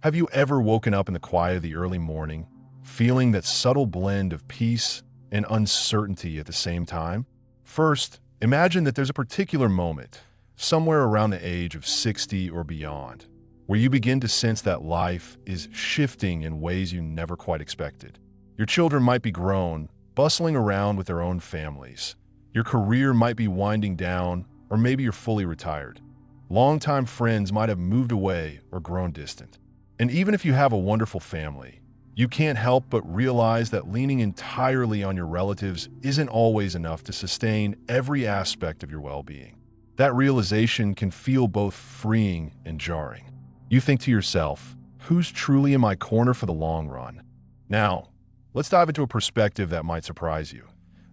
Have you ever woken up in the quiet of the early morning, feeling that subtle blend of peace and uncertainty at the same time? First, imagine that there's a particular moment, somewhere around the age of 60 or beyond, where you begin to sense that life is shifting in ways you never quite expected. Your children might be grown, bustling around with their own families. Your career might be winding down, or maybe you're fully retired. Longtime friends might have moved away or grown distant. And even if you have a wonderful family, you can't help but realize that leaning entirely on your relatives isn't always enough to sustain every aspect of your well-being. That realization can feel both freeing and jarring. You think to yourself, who's truly in my corner for the long run? Now, let's dive into a perspective that might surprise you.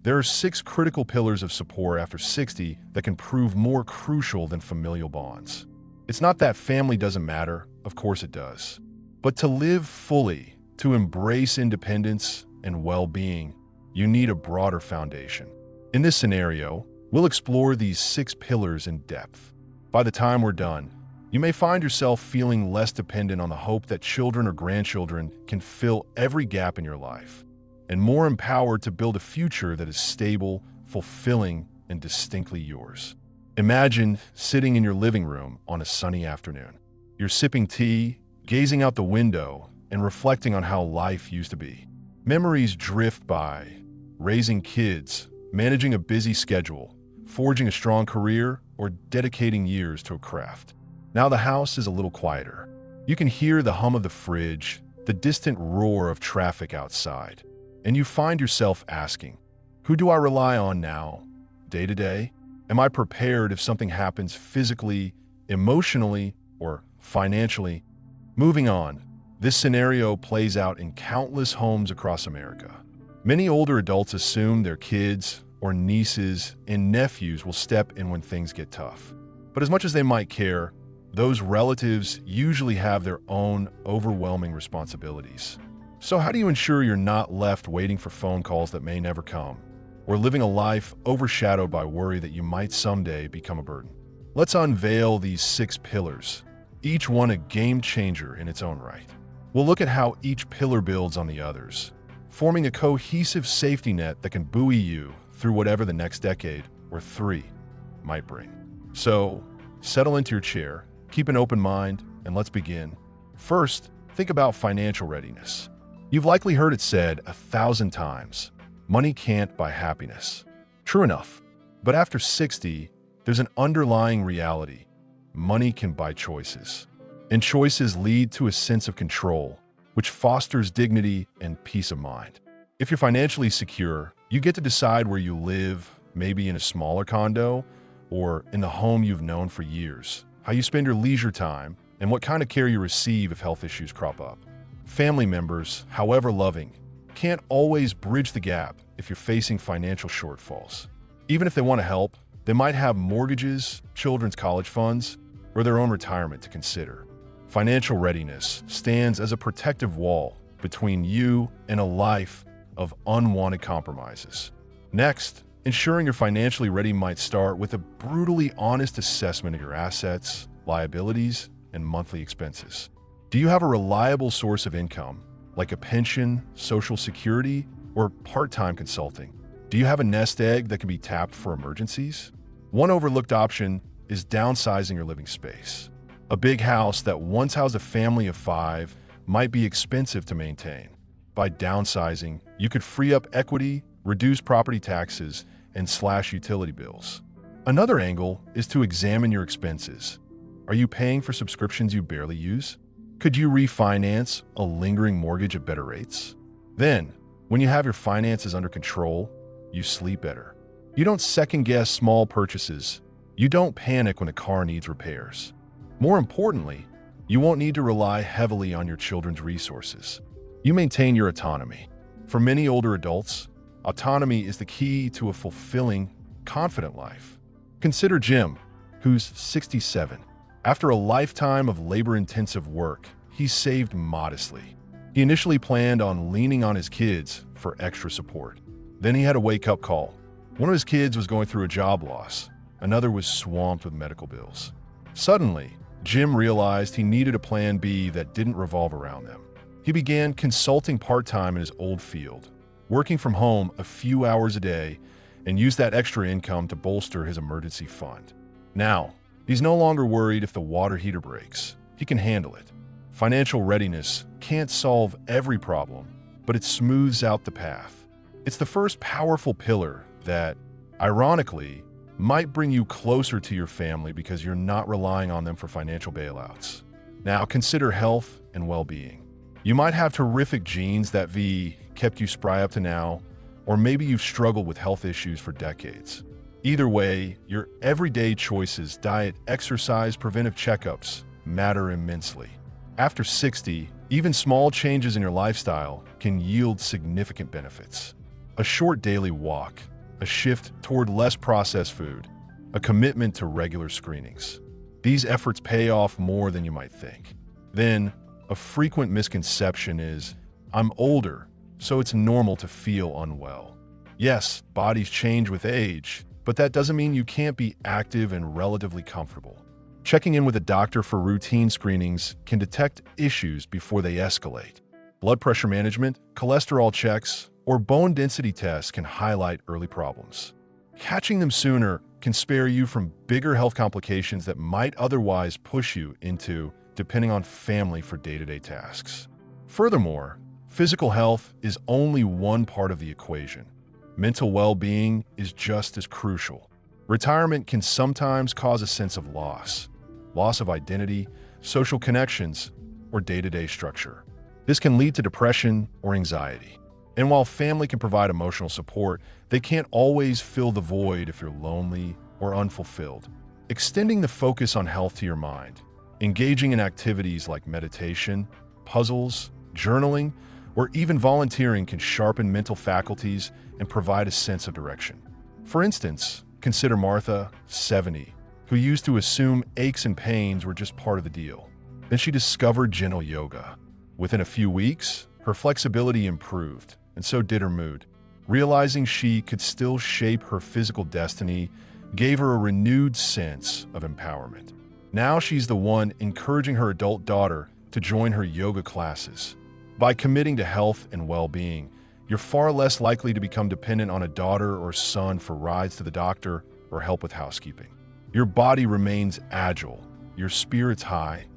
There are 6 critical pillars of support after 60 that can prove more crucial than familial bonds. It's not that family doesn't matter, of course it does. But to live fully, to embrace independence and well-being, you need a broader foundation. In this scenario, we'll explore these 6 pillars in depth. By the time we're done, you may find yourself feeling less dependent on the hope that children or grandchildren can fill every gap in your life, and more empowered to build a future that is stable, fulfilling, and distinctly yours. Imagine sitting in your living room on a sunny afternoon. You're sipping tea, gazing out the window, and reflecting on how life used to be. Memories drift by, raising kids, managing a busy schedule, forging a strong career, or dedicating years to a craft. Now the house is a little quieter. You can hear the hum of the fridge, the distant roar of traffic outside, and you find yourself asking, who do I rely on now, day to day? Am I prepared if something happens physically, emotionally, or financially? Moving on, this scenario plays out in countless homes across America. Many older adults assume their kids or nieces and nephews will step in when things get tough. But as much as they might care, those relatives usually have their own overwhelming responsibilities. So how do you ensure you're not left waiting for phone calls that may never come, or living a life overshadowed by worry that you might someday become a burden? Let's unveil these 6 pillars, each one a game changer in its own right. We'll look at how each pillar builds on the others, forming a cohesive safety net that can buoy you through whatever the next decade or 3 might bring. So, settle into your chair, keep an open mind, and let's begin. First, think about financial readiness. You've likely heard it said 1,000 times, money can't buy happiness. True enough, but after 60, there's an underlying reality. Money can buy choices. And choices lead to a sense of control, which fosters dignity and peace of mind. If you're financially secure, you get to decide where you live, maybe in a smaller condo, or in the home you've known for years, how you spend your leisure time, and what kind of care you receive if health issues crop up. Family members, however loving, can't always bridge the gap if you're facing financial shortfalls. Even if they want to help, they might have mortgages, children's college funds, or their own retirement to consider. Financial readiness stands as a protective wall between you and a life of unwanted compromises. Next, ensuring you're financially ready might start with a brutally honest assessment of your assets, liabilities, and monthly expenses. Do you have a reliable source of income, like a pension, Social Security, or part-time consulting? Do you have a nest egg that can be tapped for emergencies? One overlooked option is downsizing your living space. A big house that once housed a family of 5 might be expensive to maintain. By downsizing, you could free up equity, reduce property taxes, and slash utility bills. Another angle is to examine your expenses. Are you paying for subscriptions you barely use? Could you refinance a lingering mortgage at better rates? Then, when you have your finances under control, you sleep better. You don't second-guess small purchases. You don't panic when a car needs repairs. More importantly, you won't need to rely heavily on your children's resources. You maintain your autonomy. For many older adults, autonomy is the key to a fulfilling, confident life. Consider Jim, who's 67. After a lifetime of labor-intensive work, he's saved modestly. He initially planned on leaning on his kids for extra support. Then he had a wake-up call. One of his kids was going through a job loss. Another was swamped with medical bills. Suddenly, Jim realized he needed a plan B that didn't revolve around them. He began consulting part-time in his old field, working from home a few hours a day, and used that extra income to bolster his emergency fund. Now, he's no longer worried if the water heater breaks. He can handle it. Financial readiness can't solve every problem, but it smooths out the path. It's the first powerful pillar that, ironically, might bring you closer to your family because you're not relying on them for financial bailouts. Now, consider health and well-being. You might have terrific genes that kept you spry up to now, or maybe you've struggled with health issues for decades. Either way, your everyday choices, diet, exercise, preventive checkups, matter immensely. After 60, even small changes in your lifestyle can yield significant benefits. A short daily walk, a shift toward less processed food, a commitment to regular screenings. These efforts pay off more than you might think. Then, a frequent misconception is, I'm older, so it's normal to feel unwell. Yes, bodies change with age, but that doesn't mean you can't be active and relatively comfortable. Checking in with a doctor for routine screenings can detect issues before they escalate. Blood pressure management, cholesterol checks, or bone density tests can highlight early problems. Catching them sooner can spare you from bigger health complications that might otherwise push you into depending on family for day-to-day tasks. Furthermore, physical health is only one part of the equation. Mental well-being is just as crucial. Retirement can sometimes cause a sense of loss of identity, social connections, or day-to-day structure. This can lead to depression or anxiety. And while family can provide emotional support, they can't always fill the void if you're lonely or unfulfilled. Extending the focus on health to your mind, engaging in activities like meditation, puzzles, journaling, or even volunteering can sharpen mental faculties and provide a sense of direction. For instance, consider Martha, 70, who used to assume aches and pains were just part of the deal. Then she discovered gentle yoga. Within a few weeks, her flexibility improved, and so did her mood. Realizing she could still shape her physical destiny gave her a renewed sense of empowerment. Now she's the one encouraging her adult daughter to join her yoga classes. By committing to health and well-being, you're far less likely to become dependent on a daughter or son for rides to the doctor or help with housekeeping. Your body remains agile, your spirits high,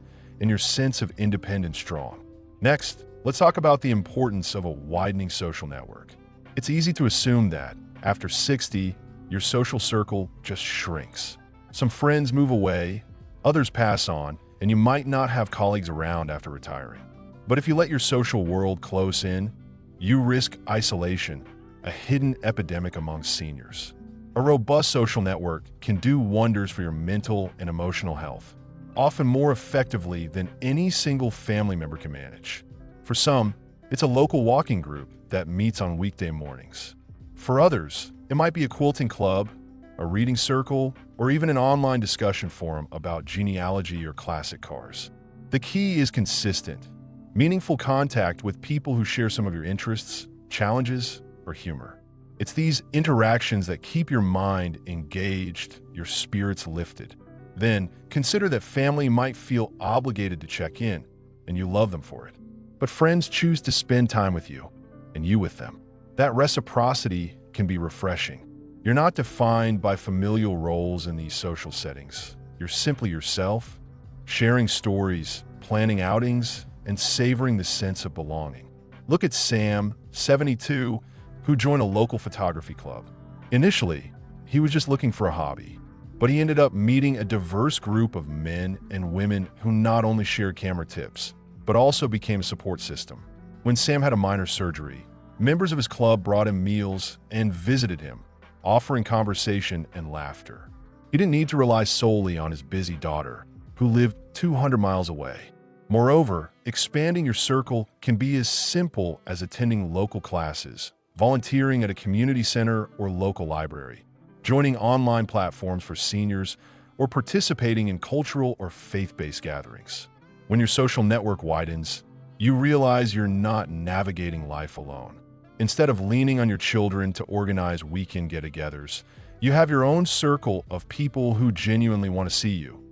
and your sense of independence strong. Next, let's talk about the importance of a widening social network. It's easy to assume that, after 60, your social circle just shrinks. Some friends move away, others pass on, and you might not have colleagues around after retiring. But if you let your social world close in, you risk isolation, a hidden epidemic among seniors. A robust social network can do wonders for your mental and emotional health, often more effectively than any single family member can manage. For some, it's a local walking group that meets on weekday mornings. For others, it might be a quilting club, a reading circle, or even an online discussion forum about genealogy or classic cars. The key is consistent, meaningful contact with people who share some of your interests, challenges, or humor. It's these interactions that keep your mind engaged, your spirits lifted. Then, consider that family might feel obligated to check in, and you love them for it. But friends choose to spend time with you, and you with them. That reciprocity can be refreshing. You're not defined by familial roles in these social settings. You're simply yourself, sharing stories, planning outings, and savoring the sense of belonging. Look at Sam, 72, who joined a local photography club. Initially, he was just looking for a hobby, but he ended up meeting a diverse group of men and women who not only shared camera tips, but also became a support system. When Sam had a minor surgery, members of his club brought him meals and visited him, offering conversation and laughter. He didn't need to rely solely on his busy daughter, who lived 200 miles away. Moreover, expanding your circle can be as simple as attending local classes, volunteering at a community center or local library, joining online platforms for seniors, or participating in cultural or faith-based gatherings. When your social network widens, you realize you're not navigating life alone. Instead of leaning on your children to organize weekend get-togethers, you have your own circle of people who genuinely want to see you.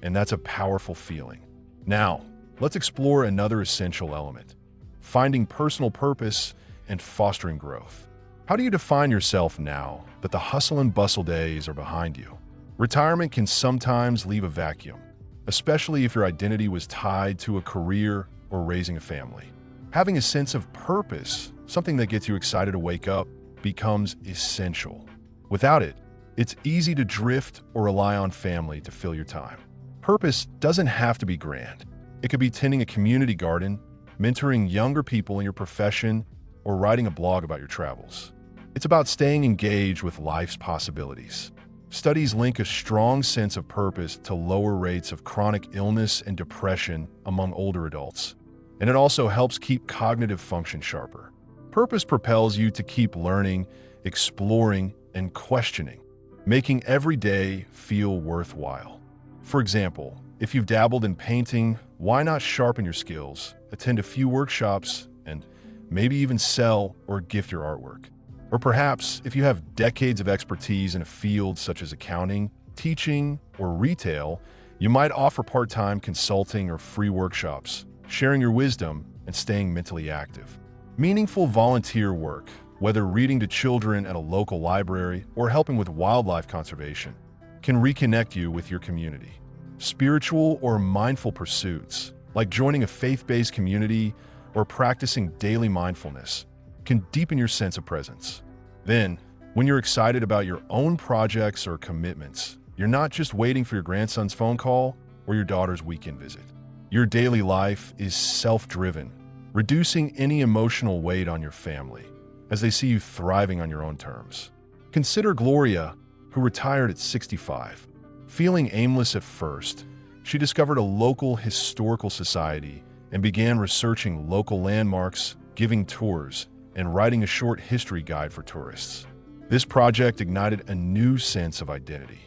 and that's a powerful feeling. Now, let's explore another essential element: finding personal purpose and fostering growth. How do you define yourself now that the hustle and bustle days are behind you? Retirement can sometimes leave a vacuum, especially if your identity was tied to a career or raising a family. Having a sense of purpose, something that gets you excited to wake up, becomes essential. Without it, it's easy to drift or rely on family to fill your time. Purpose doesn't have to be grand. It could be tending a community garden, mentoring younger people in your profession, or writing a blog about your travels. It's about staying engaged with life's possibilities. Studies link a strong sense of purpose to lower rates of chronic illness and depression among older adults, and it also helps keep cognitive function sharper. Purpose propels you to keep learning, exploring, and questioning, making every day feel worthwhile. For example, if you've dabbled in painting, why not sharpen your skills, attend a few workshops, and maybe even sell or gift your artwork? Or perhaps, if you have decades of expertise in a field such as accounting, teaching, or retail, you might offer part-time consulting or free workshops, sharing your wisdom and staying mentally active. Meaningful volunteer work, whether reading to children at a local library or helping with wildlife conservation, can reconnect you with your community. Spiritual or mindful pursuits, like joining a faith-based community or practicing daily mindfulness, can deepen your sense of presence. Then, when you're excited about your own projects or commitments, you're not just waiting for your grandson's phone call or your daughter's weekend visit. Your daily life is self-driven, reducing any emotional weight on your family as they see you thriving on your own terms. Consider Gloria, who retired at 65. Feeling aimless at first, she discovered a local historical society and began researching local landmarks, giving tours, and writing a short history guide for tourists. This project ignited a new sense of identity.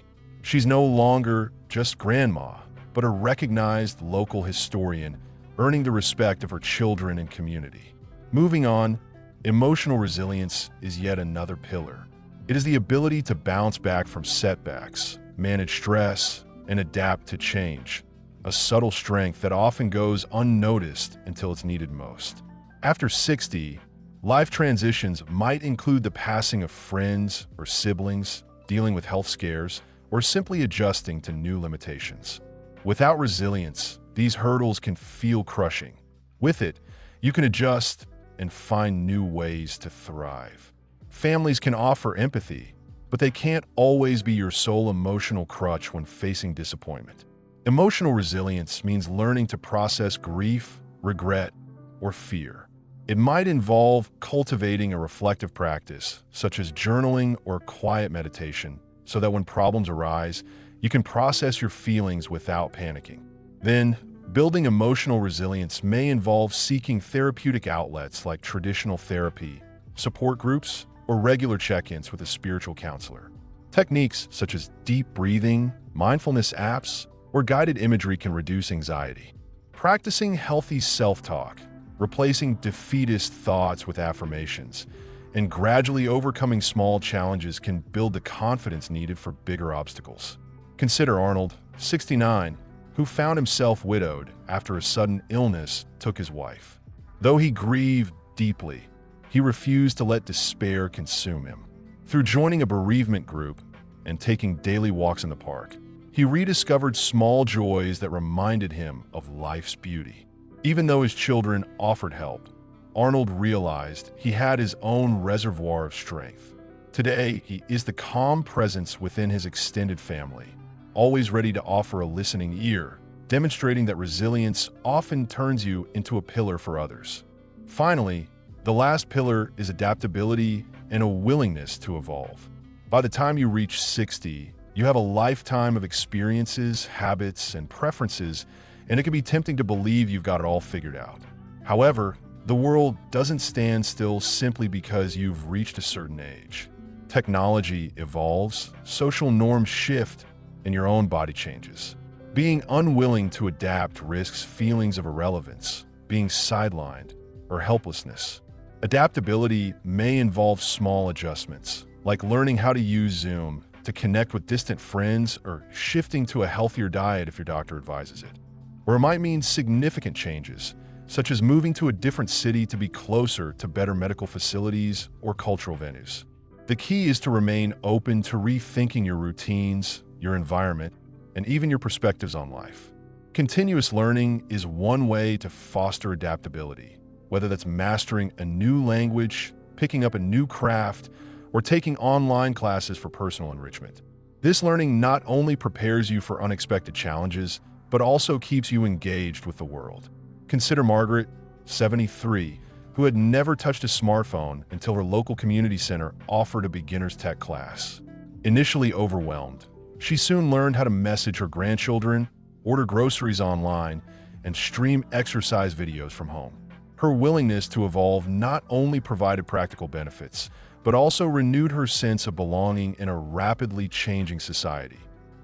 She's no longer just grandma, but a recognized local historian, earning the respect of her children and community. Moving on, emotional resilience is yet another pillar. It is the ability to bounce back from setbacks, manage stress, and adapt to change, a subtle strength that often goes unnoticed until it's needed most. After 60, life transitions might include the passing of friends or siblings, dealing with health scares, or simply adjusting to new limitations. Without resilience, these hurdles can feel crushing. With it, you can adjust and find new ways to thrive. Families can offer empathy, but they can't always be your sole emotional crutch when facing disappointment. Emotional resilience means learning to process grief, regret, or fear. It might involve cultivating a reflective practice, such as journaling or quiet meditation, so that when problems arise, you can process your feelings without panicking. Then, building emotional resilience may involve seeking therapeutic outlets like traditional therapy, support groups, or regular check-ins with a spiritual counselor. Techniques such as deep breathing, mindfulness apps, or guided imagery can reduce anxiety. Practicing healthy self-talk, replacing defeatist thoughts with affirmations, and gradually overcoming small challenges can build the confidence needed for bigger obstacles. Consider Arnold, 69, who found himself widowed after a sudden illness took his wife. Though he grieved deeply, he refused to let despair consume him. Through joining a bereavement group and taking daily walks in the park, he rediscovered small joys that reminded him of life's beauty. Even though his children offered help, Arnold realized he had his own reservoir of strength. Today, he is the calm presence within his extended family, always ready to offer a listening ear, demonstrating that resilience often turns you into a pillar for others. Finally, the last pillar is adaptability and a willingness to evolve. By the time you reach 60, you have a lifetime of experiences, habits, and preferences, and it can be tempting to believe you've got it all figured out. However, the world doesn't stand still simply because you've reached a certain age. Technology evolves, social norms shift, and your own body changes. Being unwilling to adapt risks feelings of irrelevance, being sidelined, or helplessness. Adaptability may involve small adjustments, like learning how to use Zoom to to connect with distant friends, or shifting to a healthier diet if your doctor advises it. Or it might mean significant changes, such as moving to a different city to be closer to better medical facilities or cultural venues. The key is to remain open to rethinking your routines, your environment, and even your perspectives on life. Continuous learning is one way to foster adaptability, whether that's mastering a new language, picking up a new craft, or taking online classes for personal enrichment. This learning not only prepares you for unexpected challenges, but also keeps you engaged with the world. Consider Margaret, 73, who had never touched a smartphone until her local community center offered a beginner's tech class. Initially overwhelmed, she soon learned how to message her grandchildren, order groceries online, and stream exercise videos from home. Her willingness to evolve not only provided practical benefits, but also renewed her sense of belonging in a rapidly changing society.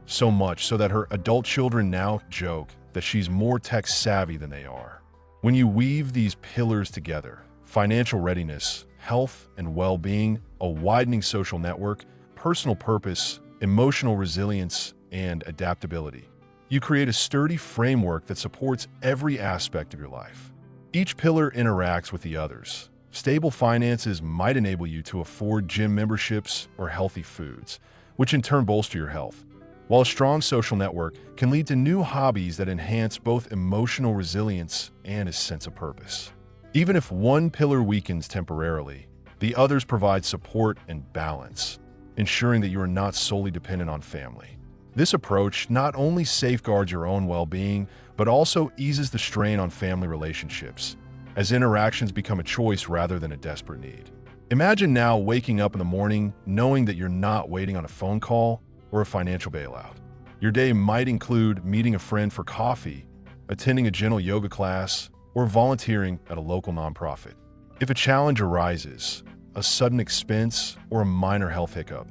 So much so that her adult children now joke that she's more tech-savvy than they are. When you weave these pillars together, financial readiness, health and well-being, a widening social network, personal purpose, emotional resilience, and adaptability, you create a sturdy framework that supports every aspect of your life. Each pillar interacts with the others. Stable finances might enable you to afford gym memberships or healthy foods, which in turn bolster your health, while a strong social network can lead to new hobbies that enhance both emotional resilience and a sense of purpose. Even if one pillar weakens temporarily, the others provide support and balance, ensuring that you are not solely dependent on family. This approach not only safeguards your own well-being, but also eases the strain on family relationships, as interactions become a choice rather than a desperate need. Imagine now waking up in the morning knowing that you're not waiting on a phone call or a financial bailout. Your day might include meeting a friend for coffee, attending a gentle yoga class, or volunteering at a local nonprofit. If a challenge arises, a sudden expense, or a minor health hiccup,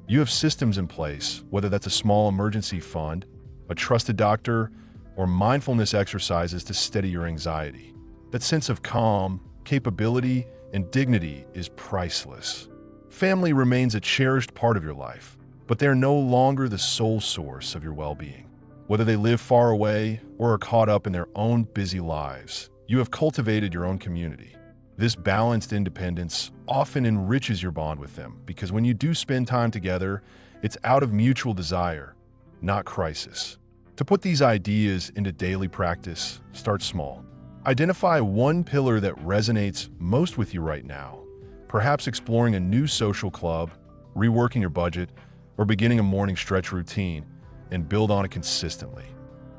you have systems in place, whether that's a small emergency fund, a trusted doctor, or mindfulness exercises to steady your anxiety. That sense of calm, capability, and dignity is priceless. Family remains a cherished part of your life, but they are no longer the sole source of your well-being. Whether they live far away or are caught up in their own busy lives, you have cultivated your own community. This balanced independence often enriches your bond with them because when you do spend time together, it's out of mutual desire, not crisis. To put these ideas into daily practice, start small. Identify one pillar that resonates most with you right now, perhaps exploring a new social club, reworking your budget, or beginning a morning stretch routine, and build on it consistently.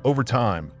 Over time,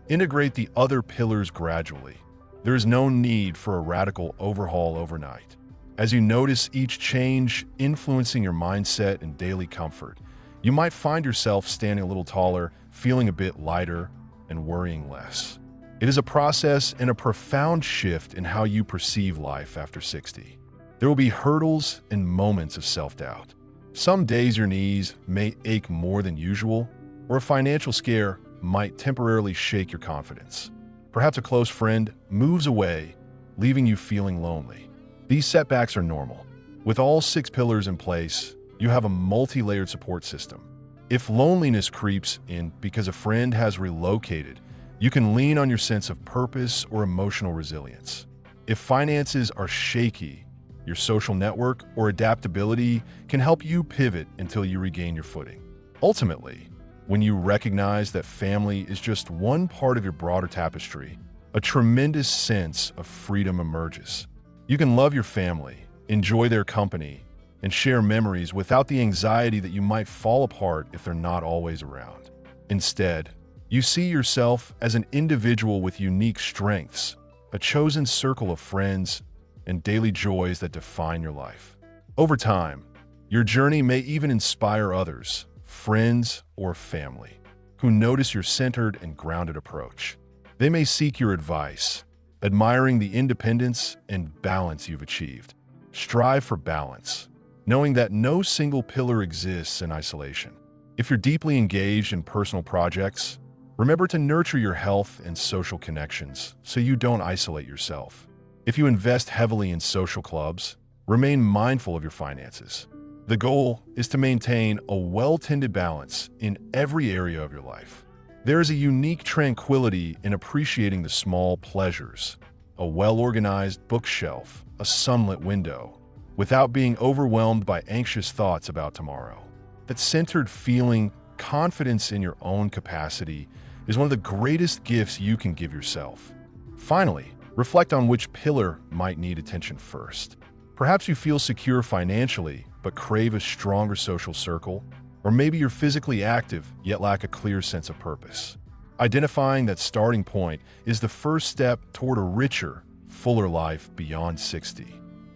integrate the other pillars gradually. There is no need for a radical overhaul overnight. As you notice each change influencing your mindset and daily comfort, you might find yourself standing a little taller, feeling a bit lighter, and worrying less. It is a process and a profound shift in how you perceive life after 60. There will be hurdles and moments of self-doubt. Some days your knees may ache more than usual, or a financial scare might temporarily shake your confidence. Perhaps a close friend moves away, leaving you feeling lonely. These setbacks are normal. With all 6 pillars in place, you have a multi-layered support system. If loneliness creeps in because a friend has relocated, you can lean on your sense of purpose or emotional resilience. If finances are shaky, your social network or adaptability can help you pivot until you regain your footing. Ultimately, when you recognize that family is just one part of your broader tapestry, a tremendous sense of freedom emerges. You can love your family, enjoy their company, and share memories without the anxiety that you might fall apart if they're not always around. Instead, you see yourself as an individual with unique strengths, a chosen circle of friends, and daily joys that define your life. Over time, your journey may even inspire others, friends or family, who notice your centered and grounded approach. They may seek your advice, admiring the independence and balance you've achieved. Strive for balance, knowing that no single pillar exists in isolation. If you're deeply engaged in personal projects, remember to nurture your health and social connections so you don't isolate yourself. If you invest heavily in social clubs, remain mindful of your finances. The goal is to maintain a well-tended balance in every area of your life. There is a unique tranquility in appreciating the small pleasures, a well-organized bookshelf, a sunlit window, without being overwhelmed by anxious thoughts about tomorrow. That centered feeling, confidence in your own capacity, is one of the greatest gifts you can give yourself. Finally, reflect on which pillar might need attention first. Perhaps you feel secure financially, but crave a stronger social circle, or maybe you're physically active, yet lack a clear sense of purpose. Identifying that starting point is the first step toward a richer, fuller life beyond 60.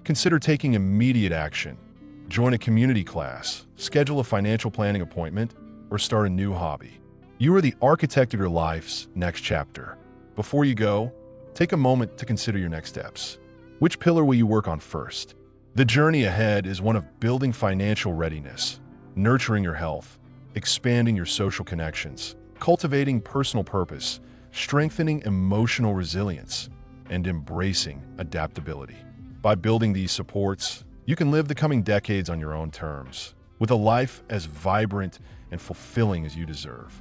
Consider taking immediate action. Join a community class, schedule a financial planning appointment, or start a new hobby. You are the architect of your life's next chapter. Before you go, take a moment to consider your next steps. Which pillar will you work on first? The journey ahead is one of building financial readiness, nurturing your health, expanding your social connections, cultivating personal purpose, strengthening emotional resilience, and embracing adaptability. By building these supports, you can live the coming decades on your own terms, with a life as vibrant and fulfilling as you deserve.